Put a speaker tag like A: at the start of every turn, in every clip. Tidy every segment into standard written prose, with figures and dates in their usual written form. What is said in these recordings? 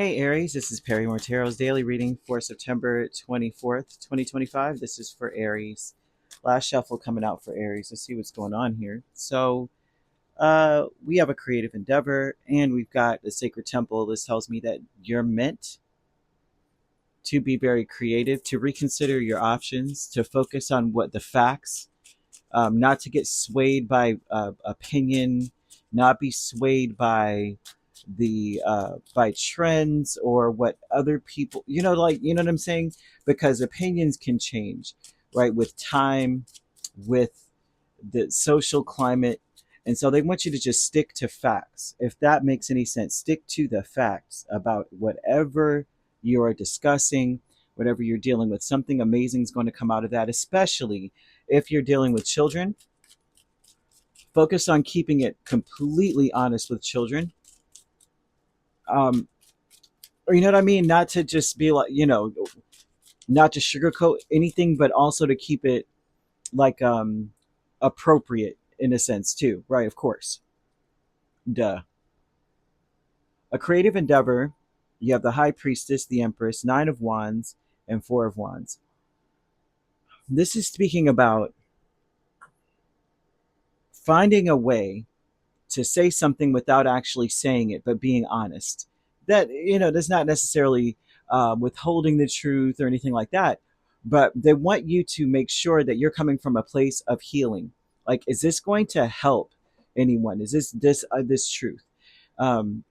A: Hey Aries, this is Perrymore Tarot's daily reading for September 24th, 2025. This is for Aries. Last shuffle coming out for Aries. Let's see what's going on here. We have a creative endeavor and we've got the sacred temple. This tells me that you're meant to be very creative, to reconsider your options, to focus on what the facts, not to get swayed by opinion, not be swayed by trends or what other people, what I'm saying, because opinions can change, right, with time, with the social climate. And so they want you to just stick to facts. If that makes any sense, stick to the facts about whatever you are discussing, whatever you're dealing with. Something amazing is going to come out of that, especially if you're dealing with children. Focus on keeping it completely honest with children. Or you know what I mean? Not to just be like, not to sugarcoat anything, but also to keep it like appropriate in a sense too, right? Of course. Duh. A creative endeavor. You have the High Priestess, the Empress, Nine of Wands, and Four of Wands. This is speaking about finding a way to say something without actually saying it, but being honest. That, does not necessarily withholding the truth or anything like that, but they want you to make sure that you're coming from a place of healing. Like, is this going to help anyone? Is this truth? Um,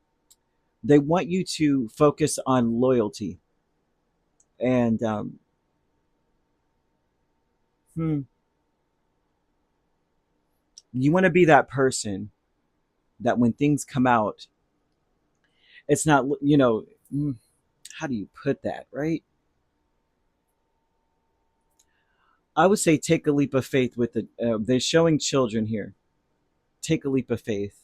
A: they want you to focus on loyalty, and hmm, you want to be that person that when things come out, it's not, how do you put that, right? I would say take a leap of faith with it. They're showing children here. Take a leap of faith.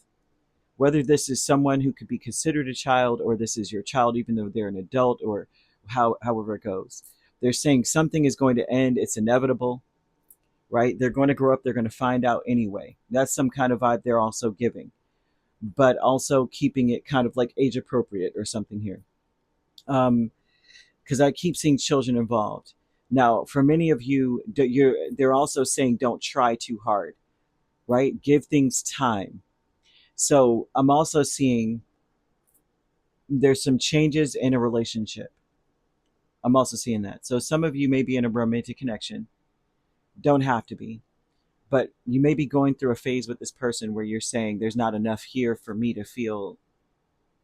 A: Whether this is someone who could be considered a child or this is your child, even though they're an adult, or however it goes. They're saying something is going to end. It's inevitable, right? They're going to grow up. They're going to find out anyway. That's some kind of vibe they're also giving, but also keeping it kind of like age appropriate or something here. Because I keep seeing children involved. Now, for many of you, they're also saying don't try too hard, right? Give things time. So I'm also seeing there's some changes in a relationship. I'm also seeing that. So some of you may be in a romantic connection. Don't have to be. But you may be going through a phase with this person where you're saying there's not enough here for me to feel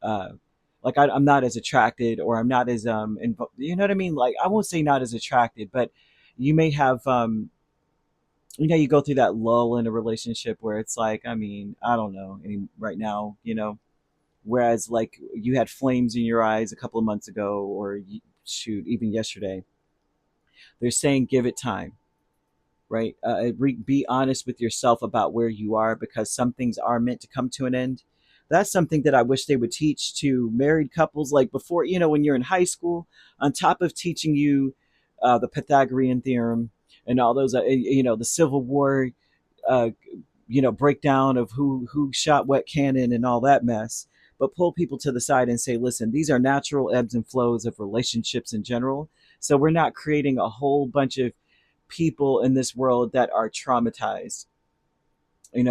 A: uh, like I'm not as attracted, or I'm not as you know what I mean? Like, I won't say not as attracted, but you may have you go through that lull in a relationship where it's like, I mean, I don't know, right now, whereas like you had flames in your eyes a couple of months ago, or shoot, even yesterday. They're saying give it time, right? Be honest with yourself about where you are, because some things are meant to come to an end. That's something that I wish they would teach to married couples, like before, when you're in high school, on top of teaching you the Pythagorean theorem and all those, the Civil War, uh, breakdown of who shot what cannon and all that mess. But pull people to the side and say, listen, these are natural ebbs and flows of relationships in general. So we're not creating a whole bunch of people in this world that are traumatized, and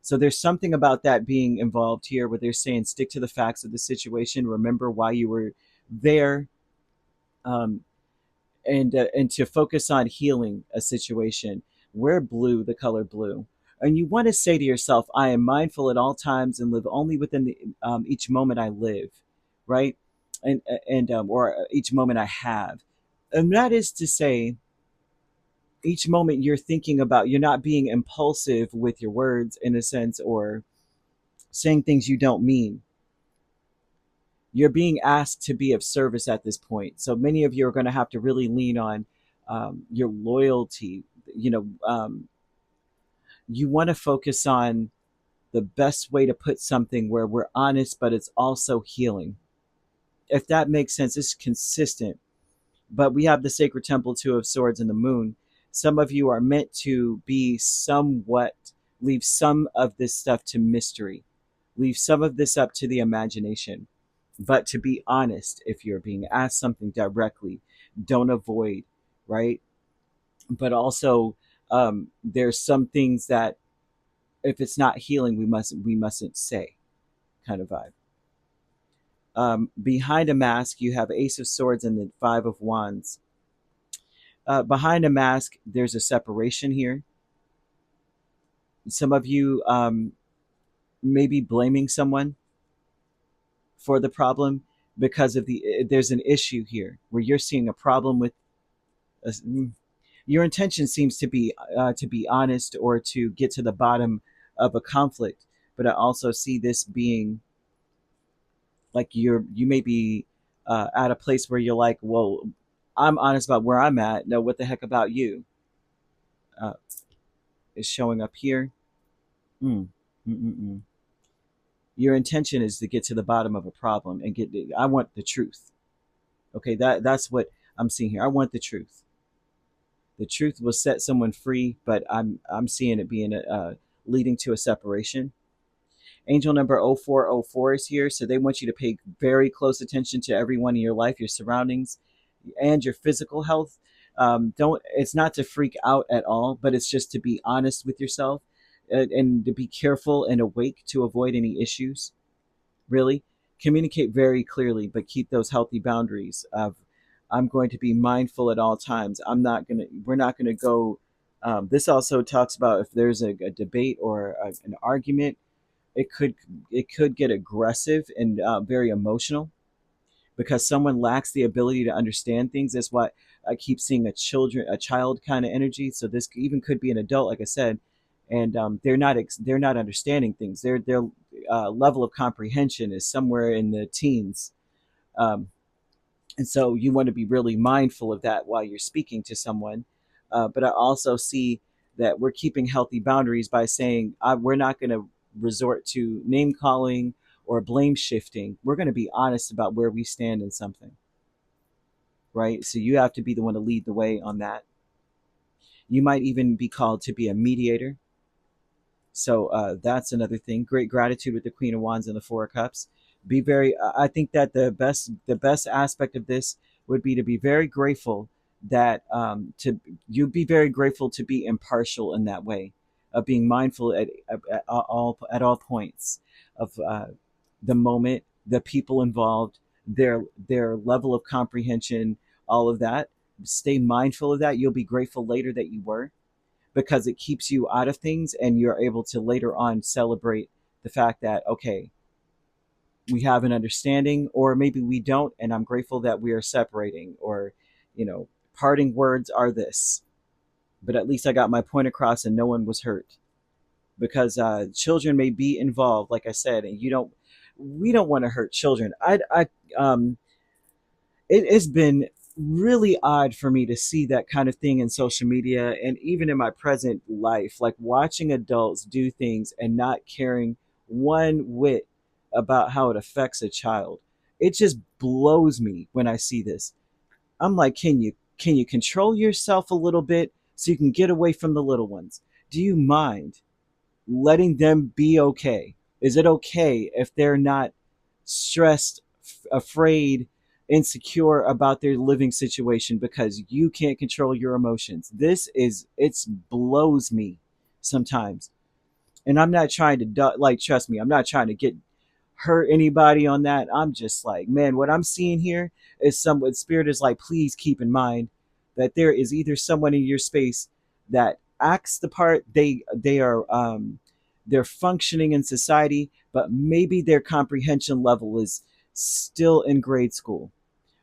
A: so there's something about that being involved here, where they're saying stick to the facts of the situation, remember why you were there, um, and to focus on healing a situation. Wear blue, the color blue, and you want to say to yourself, I am mindful at all times and live only within each moment I live, right? And or each moment I have. And that is to say, each moment you're thinking about, you're not being impulsive with your words in a sense, or saying things you don't mean. You're being asked to be of service at this point. So many of you are going to have to really lean on your loyalty. You want to focus on the best way to put something where we're honest, but it's also healing. If that makes sense, it's consistent. But we have the sacred temple, Two of Swords, and the moon. Some of you are meant to be somewhat, leave some of this stuff to mystery, leave some of this up to the imagination. but to be honest, if you're being asked something directly, don't avoid, right? But also, there's some things that if it's not healing, we mustn't say, kind of vibe. Behind a mask, you have Ace of Swords and the Five of Wands. Behind a mask, there's a separation here. Some of you may be blaming someone for the problem because of there's an issue here where you're seeing a problem with a, your intention seems to be honest or to get to the bottom of a conflict. But I also see this being like you may be at a place where you're like, well, I'm honest about where I'm at. No, what the heck about you? Uh, is showing up here. Mm, mm. Your intention is to get to the bottom of a problem and get. I want the truth. Okay, that's what I'm seeing here. I want the truth. The truth will set someone free, but I'm seeing it being leading to a separation. Angel number 0404 is here, so they want you to pay very close attention to everyone in your life, your surroundings, and your physical health. Don't. It's not to freak out at all, but it's just to be honest with yourself and to be careful and awake to avoid any issues. Really, communicate very clearly, but keep those healthy boundaries of I'm going to be mindful at all times. We're not gonna go. This also talks about if there's a debate or an argument, it could it could get aggressive and very emotional because someone lacks the ability to understand things. That's why I keep seeing a child kind of energy. So this even could be an adult, like I said, and they're not understanding things. Their level of comprehension is somewhere in the teens, um, and so you want to be really mindful of that while you're speaking to someone. But I also see that we're keeping healthy boundaries by saying we're not going to resort to name calling or blame shifting. We're going to be honest about where we stand in something, right? So you have to be the one to lead the way on that. You might even be called to be a mediator. So that's another thing. Great gratitude with the Queen of Wands and the Four of Cups. Be very. I think that the best aspect of this would be to be very grateful that to you'd be very grateful to be impartial in that way, of being mindful at all points of the moment, the people involved, their level of comprehension, all of that. Stay mindful of that. You'll be grateful later that you were, because it keeps you out of things and you're able to later on celebrate the fact that okay, we have an understanding, or maybe we don't, and I'm grateful that we are separating, or parting words are this, but at least I got my point across and no one was hurt, because children may be involved, like I said, and we don't want to hurt children. It has been really odd for me to see that kind of thing in social media and even in my present life, like watching adults do things and not caring one whit about how it affects a child. It just blows me when I see this. I'm like, can you control yourself a little bit so you can get away from the little ones? Do you mind letting them be okay? Is it okay if they're not stressed, afraid, insecure about their living situation because you can't control your emotions? It blows me sometimes. And I'm not trying to like, trust me, I'm not trying to get hurt anybody on that. I'm just like, man, what I'm seeing here is someone spirit is like, please keep in mind that there is either someone in your space that acts the part, they're functioning in society, but maybe their comprehension level is still in grade school,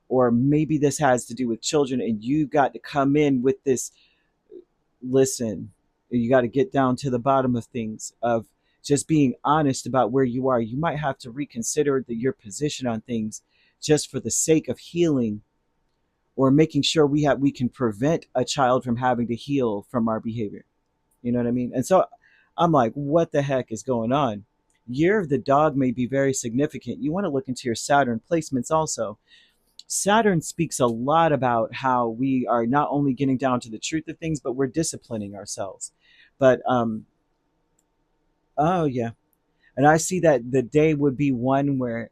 A: or maybe this has to do with children and you got to come in with this. Listen, you got to get down to the bottom of things, of just being honest about where you are. You might have to reconsider your position on things just for the sake of healing, or making sure we can prevent a child from having to heal from our behavior. You know what I mean? And so I'm like, what the heck is going on? Year of the dog may be very significant. You want to look into your Saturn placements also. Saturn speaks a lot about how we are not only getting down to the truth of things, but we're disciplining ourselves. But oh yeah, And I see that the day would be one where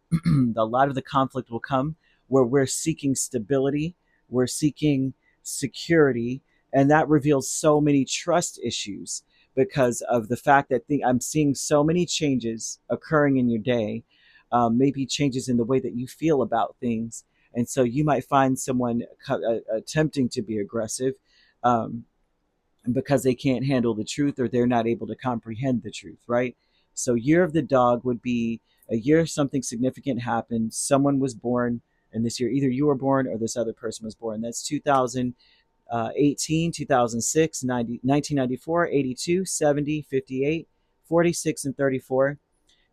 A: a lot of the conflict will come, where we're seeking stability, we're seeking security, and that reveals so many trust issues because of the fact that I'm seeing so many changes occurring in your day, maybe changes in the way that you feel about things. And so you might find someone attempting to be aggressive, um, because they can't handle the truth or they're not able to comprehend the truth, right? So, year of the dog would be a year something significant happened. Someone was born in this year. Either you were born or this other person was born. That's 2018, 2006, 1994, 82, 70, 58, 46, and 34.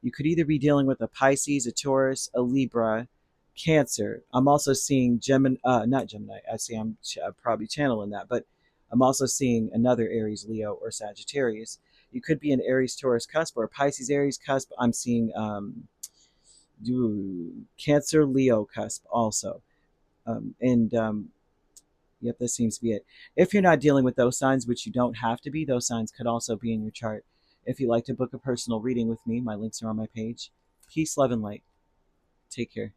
A: You could either be dealing with a Pisces, a Taurus, a Libra, Cancer. I'm also seeing Gemini, not Gemini. I see I'm probably channeling that, but I'm also seeing another Aries, Leo, or Sagittarius. You could be an Aries, Taurus cusp or a Pisces, Aries cusp. I'm seeing Cancer, Leo cusp also. And Yep, that seems to be it. If you're not dealing with those signs, which you don't have to be, those signs could also be in your chart. If you'd like to book a personal reading with me, my links are on my page. Peace, love, and light. Take care.